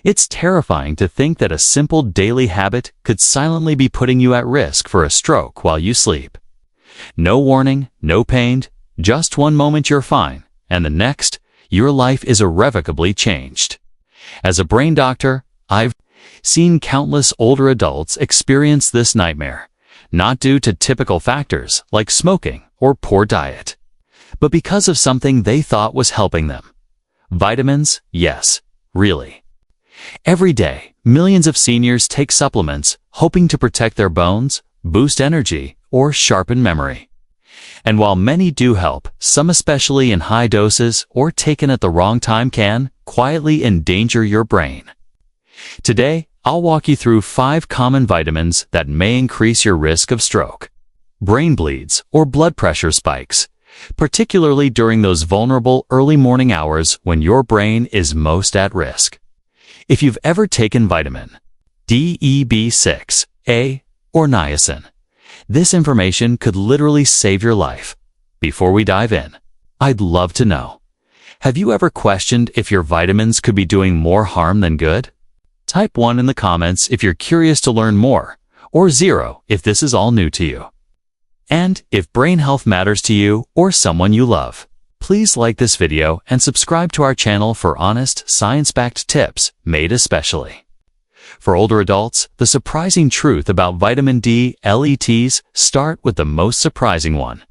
It's terrifying to think that a simple daily habit could silently be putting you at risk for a stroke while you sleep. No warning, no pain, just one moment you're fine, and the next, your life is irrevocably changed. As a brain doctor, I've seen countless older adults experience this nightmare, not due to typical factors like smoking or poor diet, but because of something they thought was helping them. Vitamins, yes, really. Every day, millions of seniors take supplements hoping to protect their bones, boost energy, or sharpen memory. And while many do help, some especially in high doses or taken at the wrong time can quietly endanger your brain. Today, I'll walk you through 5 common vitamins that may increase your risk of stroke, brain bleeds, or blood pressure spikes, particularly during those vulnerable early morning hours when your brain is most at risk. If you've ever taken vitamin D, E, B6, A, or niacin, this information could literally save your life. Before we dive in, I'd love to know, have you ever questioned if your vitamins could be doing more harm than good? Type 1 in the comments if you're curious to learn more, or 0 if this is all new to you. And if brain health matters to you or someone you love, please like this video and subscribe to our channel for honest, science-backed tips made especially for older adults. The surprising truth about vitamin D LETs start with the most surprising one.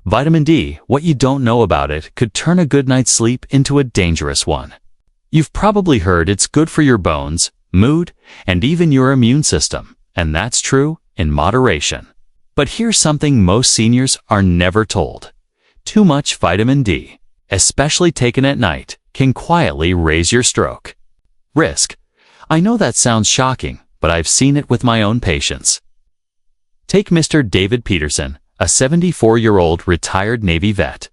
Vitamin D, what you don't know about it, could turn a good night's sleep into a dangerous one. You've probably heard it's good for your bones, mood, and even your immune system, and that's true in moderation. But here's something most seniors are never told. Too much vitamin D, especially taken at night, can quietly raise your stroke risk. I know that sounds shocking, but I've seen it with my own patients. Take Mr. David Peterson, a 74-year-old retired Navy vet.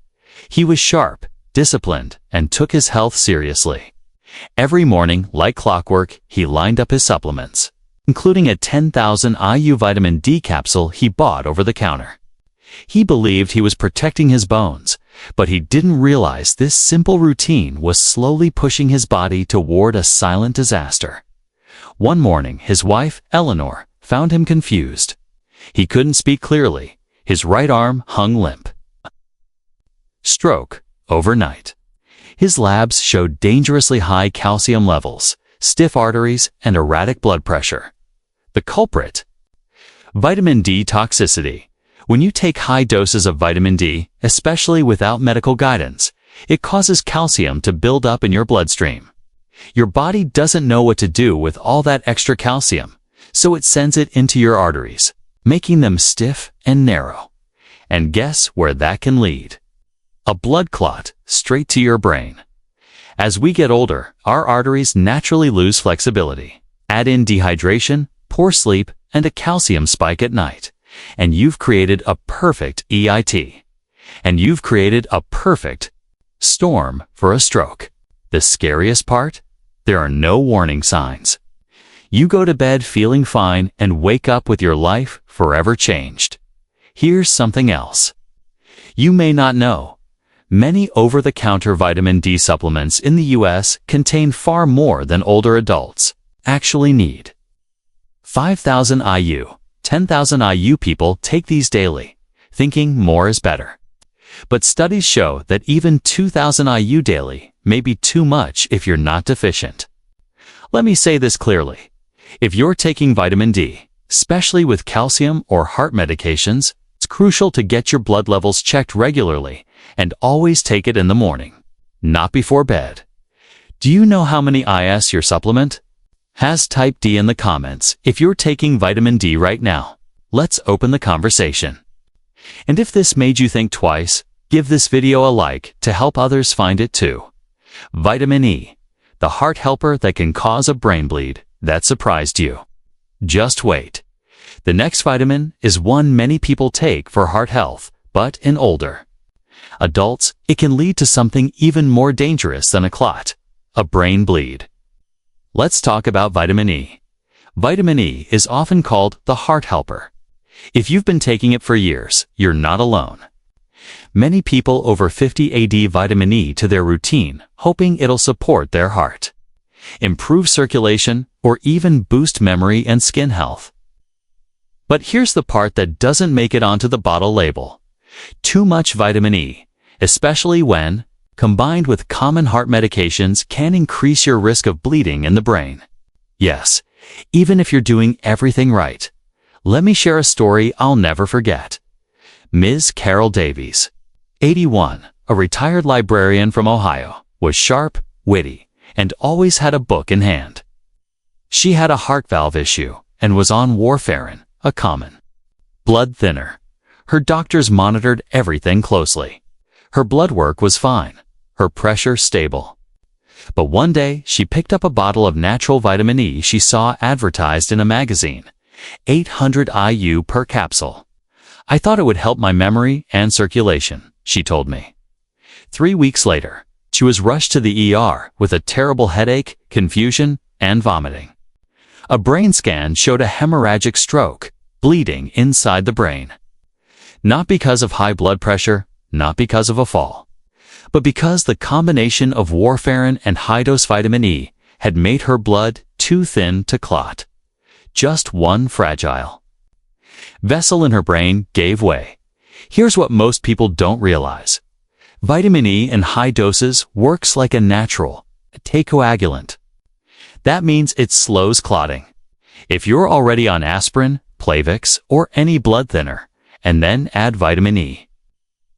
He was sharp, disciplined, and took his health seriously. Every morning, like clockwork, he lined up his supplements, including a 10,000 IU vitamin D capsule he bought over the counter. He believed he was protecting his bones, but he didn't realize this simple routine was slowly pushing his body toward a silent disaster. One morning, his wife, Eleanor, found him confused. He couldn't speak clearly. His right arm hung limp. Stroke, overnight. His labs showed dangerously high calcium levels, stiff arteries, and erratic blood pressure. The culprit? Vitamin D toxicity. When you take high doses of vitamin D, especially without medical guidance, it causes calcium to build up in your bloodstream. Your body doesn't know what to do with all that extra calcium, so it sends it into your arteries, making them stiff and narrow. And guess where that can lead? A blood clot straight to your brain. As we get older, our arteries naturally lose flexibility. Add in dehydration, poor sleep, and a calcium spike at night, and you've created a perfect EIT. And you've created a perfect storm for a stroke. The scariest part? There are no warning signs. You go to bed feeling fine and wake up with your life forever changed. Here's something else you may not know. Many over-the-counter vitamin D supplements in the US contain far more than older adults actually need. 5,000 IU, 10,000 IU people take these daily, thinking more is better. But studies show that even 2,000 IU daily may be too much if you're not deficient. Let me say this clearly. If you're taking vitamin D, especially with calcium or heart medications, it's crucial to get your blood levels checked regularly and always take it in the morning, not before bed. Do you know how many IS your supplement has? Type D in the comments if you're taking vitamin D right now. Let's open the conversation. And if this made you think twice, give this video a like to help others find it too. Vitamin E, the heart helper that can cause a brain bleed that surprised you. Just wait. The next vitamin is one many people take for heart health, but in older adults, it can lead to something even more dangerous than a clot, a brain bleed. Let's talk about vitamin E. Vitamin E is often called the heart helper. If you've been taking it for years, you're not alone. Many people over 50 add vitamin E to their routine, hoping it'll support their heart. improve circulation, or even boost memory and skin health. But here's the part that doesn't make it onto the bottle label. Too much vitamin E, especially when combined with common heart medications, can increase your risk of bleeding in the brain. Yes, even if you're doing everything right. Let me share a story I'll never forget. Ms. Carol Davies, 81, a retired librarian from Ohio, was sharp, witty, and always had a book in hand. She had a heart valve issue and was on warfarin, a common blood thinner. Her doctors monitored everything closely. Her blood work was fine, her pressure stable. But one day, she picked up a bottle of natural vitamin E she saw advertised in a magazine, 800 IU per capsule. I thought it would help my memory and circulation, she told me. 3 weeks later, she was rushed to the ER with a terrible headache, confusion, and vomiting. A brain scan showed a hemorrhagic stroke, bleeding inside the brain. Not because of high blood pressure, not because of a fall, but because the combination of warfarin and high-dose vitamin E had made her blood too thin to clot. Just one fragile vessel in her brain gave way. Here's what most people don't realize. Vitamin E in high doses works like a natural anticoagulant. That means it slows clotting. If you're already on aspirin, Plavix, or any blood thinner, and then add vitamin E,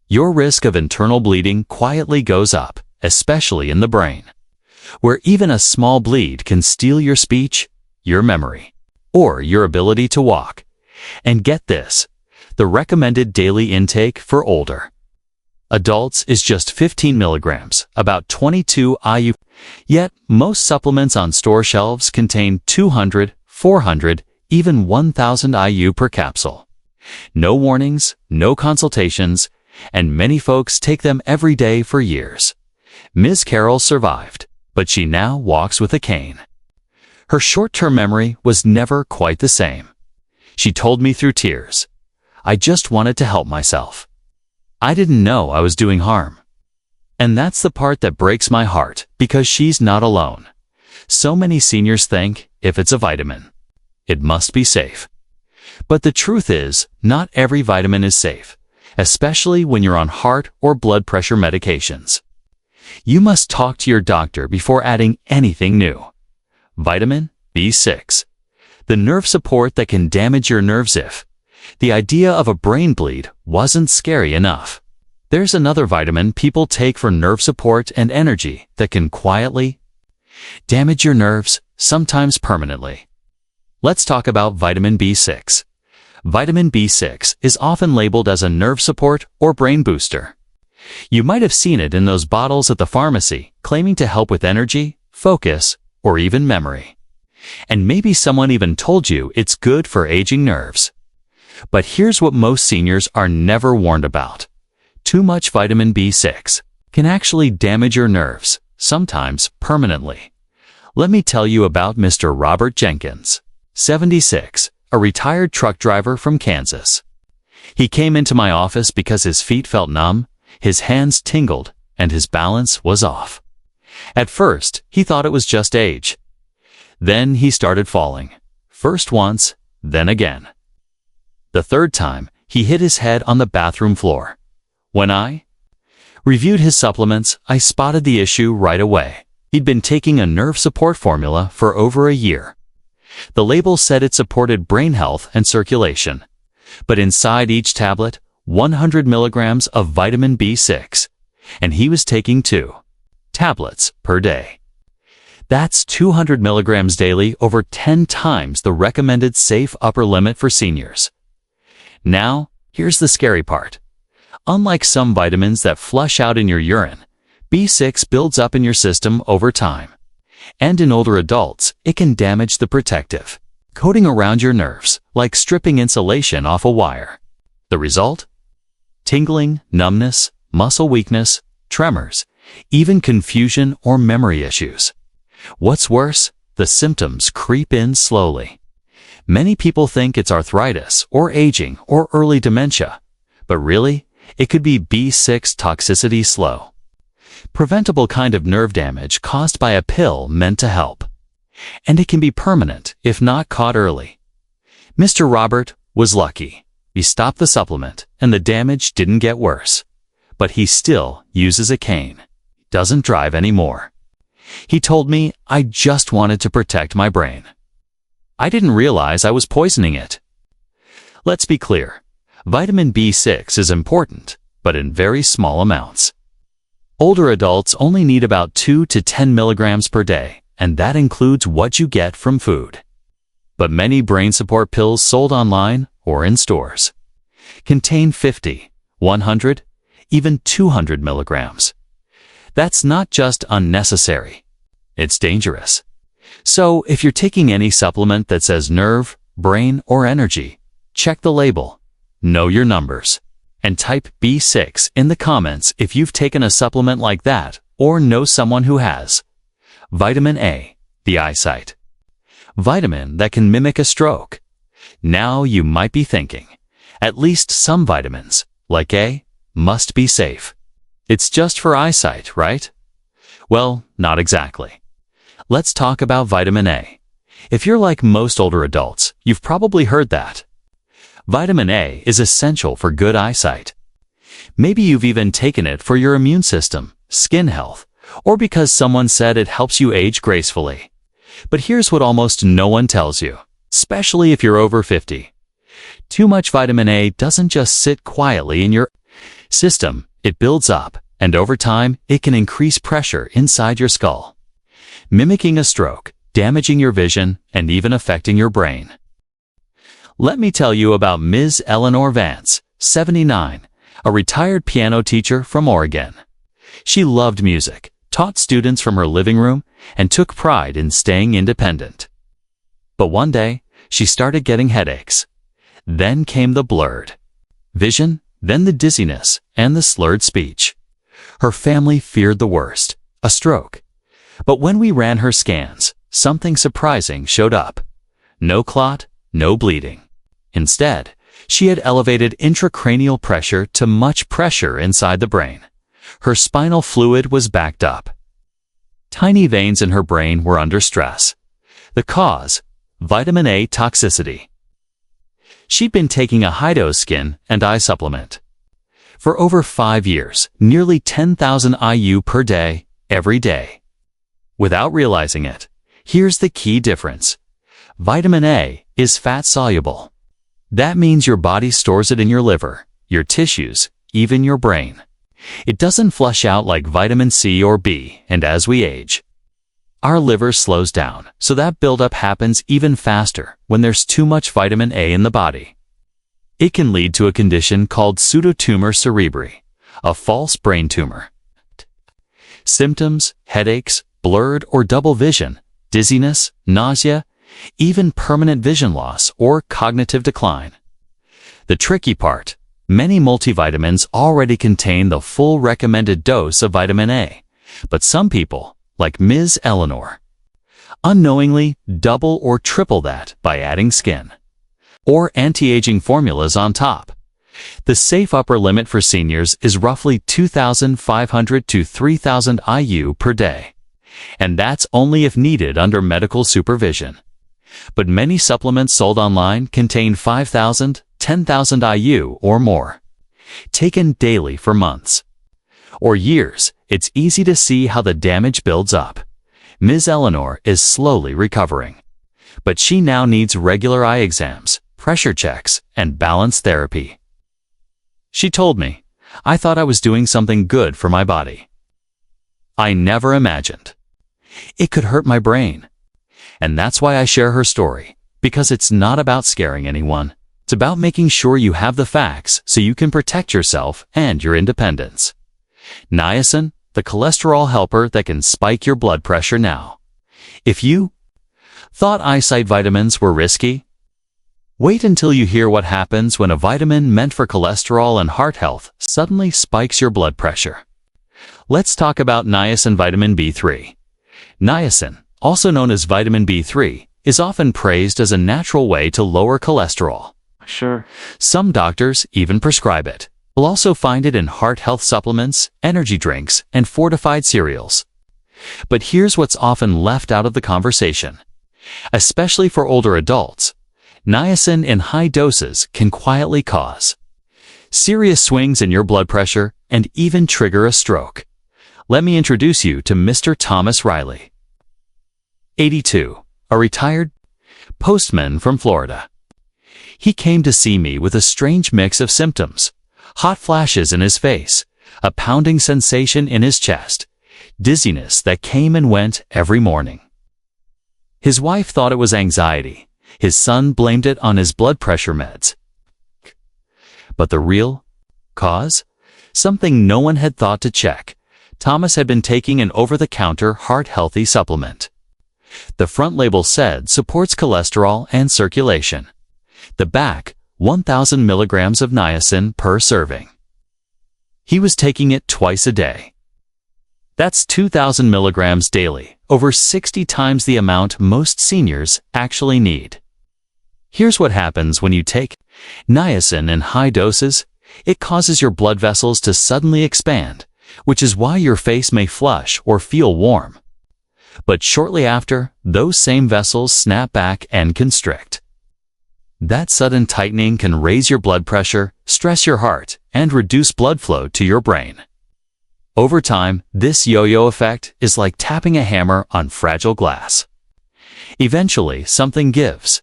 your risk of internal bleeding quietly goes up, especially in the brain, where even a small bleed can steal your speech, your memory, or your ability to walk. And get this, the recommended daily intake for older adults is just 15 milligrams, about 22 IU. Yet, most supplements on store shelves contain 200, 400, even 1,000 IU per capsule. No warnings, no consultations, and many folks take them every day for years. Ms. Carol survived, but she now walks with a cane. Her short-term memory was never quite the same. She told me through tears, "I just wanted to help myself. I didn't know I was doing harm." And that's the part that breaks my heart, because she's not alone. So many seniors think, if it's a vitamin, it must be safe. But the truth is, not every vitamin is safe, especially when you're on heart or blood pressure medications. You must talk to your doctor before adding anything new. Vitamin B6, the nerve support that can damage your nerves if the idea of a brain bleed wasn't scary enough. There's another vitamin people take for nerve support and energy that can quietly damage your nerves, sometimes permanently. Let's talk about vitamin B6. Vitamin B6 is often labeled as a nerve support or brain booster. You might have seen it in those bottles at the pharmacy, claiming to help with energy, focus, or even memory. And maybe someone even told you it's good for aging nerves. But here's what most seniors are never warned about. Too much vitamin B6 can actually damage your nerves, sometimes permanently. Let me tell you about Mr. Robert Jenkins, 76, a retired truck driver from Kansas. He came into my office because his feet felt numb, his hands tingled, and his balance was off. At first, he thought it was just age. Then he started falling, first once, then again. The third time, he hit his head on the bathroom floor. When I reviewed his supplements, I spotted the issue right away. He'd been taking a nerve support formula for over a year. The label said it supported brain health and circulation, but inside each tablet, 100 milligrams of vitamin B6, and he was taking 2 tablets per day. That's 200 milligrams daily, over 10 times the recommended safe upper limit for seniors. Now, here's the scary part. Unlike some vitamins that flush out in your urine, B6 builds up in your system over time. And in older adults, it can damage the protective coating around your nerves, like stripping insulation off a wire. The result? Tingling, numbness, muscle weakness, tremors, even confusion or memory issues. What's worse, the symptoms creep in slowly. Many people think it's arthritis or aging or early dementia, but really, it could be B6 toxicity slow. Preventable kind of nerve damage caused by a pill meant to help. And it can be permanent if not caught early. Mr. Robert was lucky. He stopped the supplement and the damage didn't get worse. But he still uses a cane. Doesn't drive anymore. He told me I just wanted to protect my brain. I didn't realize I was poisoning it. Let's be clear. Vitamin B6 is important, but in very small amounts. Older adults only need about 2 to 10 milligrams per day, and that includes what you get from food. But many brain support pills sold online or in stores contain 50, 100, even 200 milligrams. That's not just unnecessary. It's dangerous. So if you're taking any supplement that says nerve, brain, or energy, check the label, know your numbers, and type B6 in the comments if you've taken a supplement like that or know someone who has. Vitamin A, the eyesight. Vitamin that can mimic a stroke. Now you might be thinking, at least some vitamins, like A, must be safe. It's just for eyesight, right? Well, not exactly. Let's talk about vitamin A. If you're like most older adults, you've probably heard that. Vitamin A is essential for good eyesight. Maybe you've even taken it for your immune system, skin health, or because someone said it helps you age gracefully. But here's what almost no one tells you, especially if you're over 50. Too much vitamin A doesn't just sit quietly in your system, it builds up, and over time, it can increase pressure inside your skull, mimicking a stroke, damaging your vision, and even affecting your brain. Let me tell you about Ms. Eleanor Vance, 79, a retired piano teacher from Oregon. She loved music, taught students from her living room, and took pride in staying independent. But one day, she started getting headaches. Then came the blurred vision, then the dizziness, and the slurred speech. Her family feared the worst, a stroke. But when we ran her scans, something surprising showed up. No clot, no bleeding. Instead, she had elevated intracranial pressure to much pressure inside the brain. Her spinal fluid was backed up. Tiny veins in her brain were under stress. The cause? Vitamin A toxicity. She'd been taking a high-dose skin and eye supplement for over 5 years, nearly 10,000 IU per day, every day. Without realizing it, here's the key difference. Vitamin A is fat-soluble. That means your body stores it in your liver, your tissues, even your brain. It doesn't flush out like vitamin C or B, and as we age, our liver slows down, so that buildup happens even faster when there's too much vitamin A in the body. It can lead to a condition called pseudotumor cerebri, a false brain tumor. Symptoms, headaches, blurred or double vision, dizziness, nausea, even permanent vision loss or cognitive decline. The tricky part, many multivitamins already contain the full recommended dose of vitamin A, but some people, like Ms. Eleanor, unknowingly double or triple that by adding skin or anti-aging formulas on top. The safe upper limit for seniors is roughly 2,500 to 3,000 IU per day, and that's only if needed under medical supervision. But many supplements sold online contain 5,000, 10,000 IU or more, taken daily for months or years. It's easy to see how the damage builds up. Ms. Eleanor is slowly recovering, but she now needs regular eye exams, pressure checks, and balance therapy. She told me, "I thought I was doing something good for my body. I never imagined it could hurt my brain." And that's why I share her story, because it's not about scaring anyone. It's about making sure you have the facts so you can protect yourself and your independence. Niacin, the cholesterol helper that can spike your blood pressure now. If you thought eyesight vitamins were risky, wait until you hear what happens when a vitamin meant for cholesterol and heart health suddenly spikes your blood pressure. Let's talk about niacin vitamin B3. Niacin, also known as vitamin B3, is often praised as a natural way to lower cholesterol. Sure. Some doctors even prescribe it. You'll also find it in heart health supplements, energy drinks, and fortified cereals. But here's what's often left out of the conversation. Especially for older adults, niacin in high doses can quietly cause serious swings in your blood pressure and even trigger a stroke. Let me introduce you to Mr. Thomas Riley, 82, a retired postman from Florida. He came to see me with a strange mix of symptoms: hot flashes in his face, a pounding sensation in his chest, dizziness that came and went every morning. His wife thought it was anxiety. His son blamed it on his blood pressure meds. But the real cause? Something no one had thought to check. Thomas had been taking an over-the-counter heart-healthy supplement. The front label said supports cholesterol and circulation. The back, 1,000 milligrams of niacin per serving. He was taking it twice a day. That's 2,000 milligrams daily, over 60 times the amount most seniors actually need. Here's what happens when you take niacin in high doses. It causes your blood vessels to suddenly expand, which is why your face may flush or feel warm. But shortly after, those same vessels snap back and constrict. That sudden tightening can raise your blood pressure, stress your heart, and reduce blood flow to your brain. Over time, this yo-yo effect is like tapping a hammer on fragile glass. Eventually, something gives.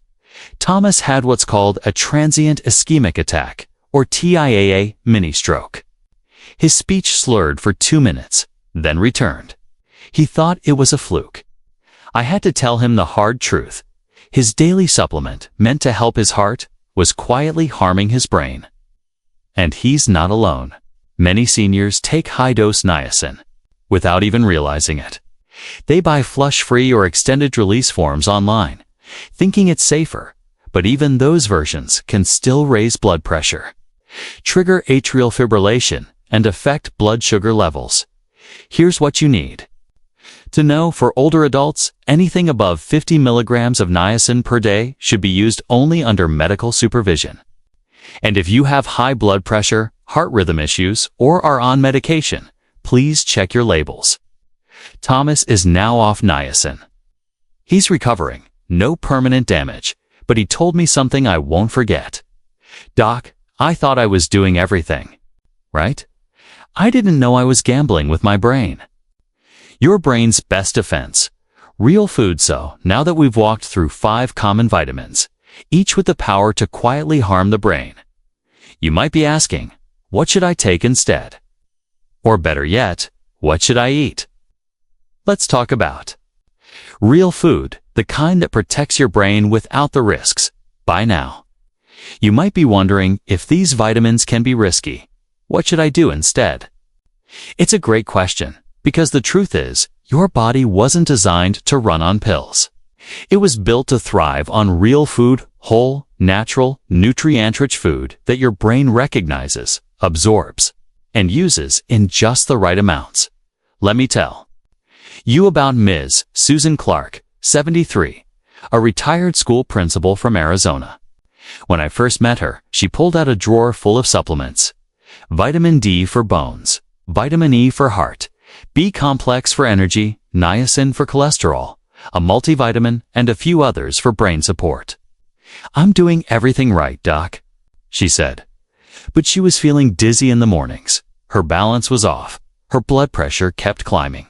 Thomas had what's called a transient ischemic attack, or TIAA mini-stroke. His speech slurred for 2 minutes, then returned. He thought it was a fluke. I had to tell him the hard truth. His daily supplement, meant to help his heart, was quietly harming his brain. And he's not alone. Many seniors take high-dose niacin without even realizing it. They buy flush-free or extended-release forms online, thinking it's safer, but even those versions can still raise blood pressure, trigger atrial fibrillation, and affect blood sugar levels. Here's what you need to know: for older adults, anything above 50 milligrams of niacin per day should be used only under medical supervision. And if you have high blood pressure, heart rhythm issues, or are on medication, please check your labels. Thomas is now off niacin. He's recovering, no permanent damage, but he told me something I won't forget. "Doc, I thought I was doing everything right. I didn't know I was gambling with my brain." Your brain's best defense. Real food. So, now that we've walked through 5 common vitamins, each with the power to quietly harm the brain, you might be asking, what should I take instead? Or better yet, what should I eat? Let's talk about real food, the kind that protects your brain without the risks. By now, you might be wondering if these vitamins can be risky. What should I do instead? It's a great question, because the truth is, your body wasn't designed to run on pills. It was built to thrive on real food, whole, natural, nutrient-rich food that your brain recognizes, absorbs, and uses in just the right amounts. Let me tell you about Ms. Susan Clark, 73, a retired school principal from Arizona. When I first met her, she pulled out a drawer full of supplements. Vitamin D for bones, vitamin E for heart, B-complex for energy, niacin for cholesterol, a multivitamin, and a few others for brain support. "I'm doing everything right, Doc," she said. But she was feeling dizzy in the mornings. Her balance was off. Her blood pressure kept climbing.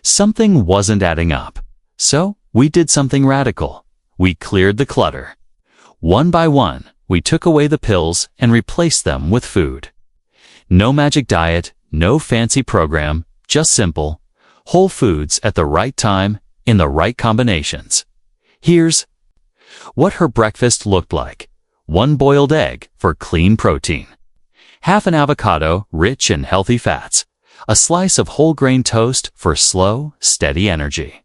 Something wasn't adding up. So, we did something radical. We cleared the clutter. One by one, we took away the pills and replaced them with food. No magic diet, no fancy program, just simple, whole foods at the right time, in the right combinations. Here's what her breakfast looked like. 1 boiled egg for clean protein. Half an avocado, rich in healthy fats. A slice of whole grain toast for slow, steady energy.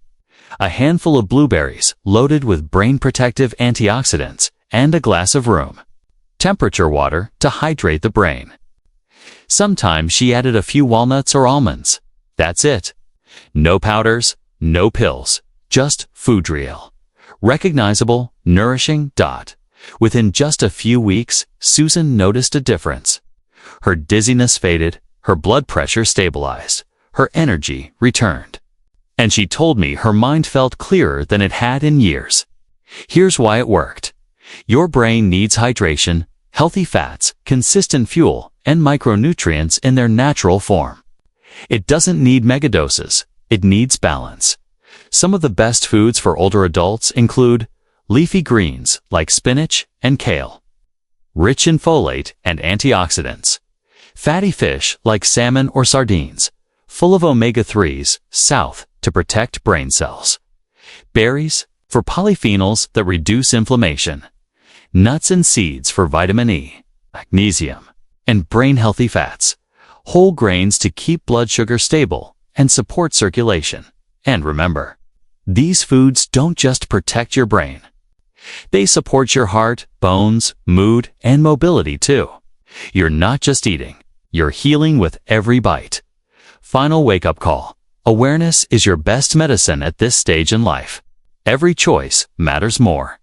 A handful of blueberries loaded with brain protective antioxidants, and a glass of room temperature water to hydrate the brain. Sometimes she added a few walnuts or almonds. That's it. No powders, no pills, just food real. Recognizable, nourishing. Within just a few weeks, Susan noticed a difference. Her dizziness faded, her blood pressure stabilized, her energy returned. And she told me her mind felt clearer than it had in years. Here's why it worked. Your brain needs hydration, healthy fats, consistent fuel, and micronutrients in their natural form. It doesn't need megadoses, it needs balance. Some of the best foods for older adults include leafy greens like spinach and kale, rich in folate and antioxidants, fatty fish like salmon or sardines, full of omega-3s, south, to protect brain cells, berries for polyphenols that reduce inflammation, nuts and seeds for vitamin E, magnesium, and brain-healthy fats, whole grains to keep blood sugar stable and support circulation. And remember, these foods don't just protect your brain. They support your heart, bones, mood, and mobility too. You're not just eating, you're healing with every bite. Final wake-up call. Awareness is your best medicine at this stage in life. Every choice matters more.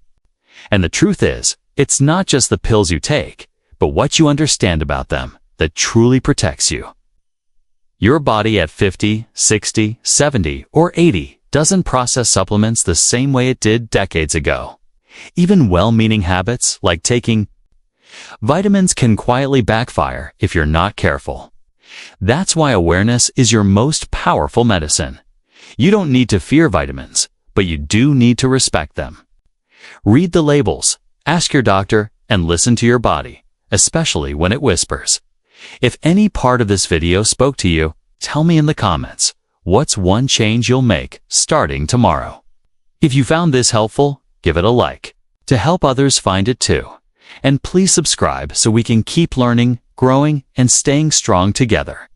And the truth is, it's not just the pills you take, but what you understand about them that truly protects you. Your body at 50, 60, 70, or 80 doesn't process supplements the same way it did decades ago. Even well-meaning habits like taking vitamins can quietly backfire if you're not careful. That's why awareness is your most powerful medicine. You don't need to fear vitamins, but you do need to respect them. Read the labels, ask your doctor, and listen to your body, especially when it whispers. If any part of this video spoke to you, tell me in the comments, what's one change you'll make starting tomorrow? If you found this helpful, give it a like to help others find it too. And please subscribe so we can keep learning, growing, and staying strong together.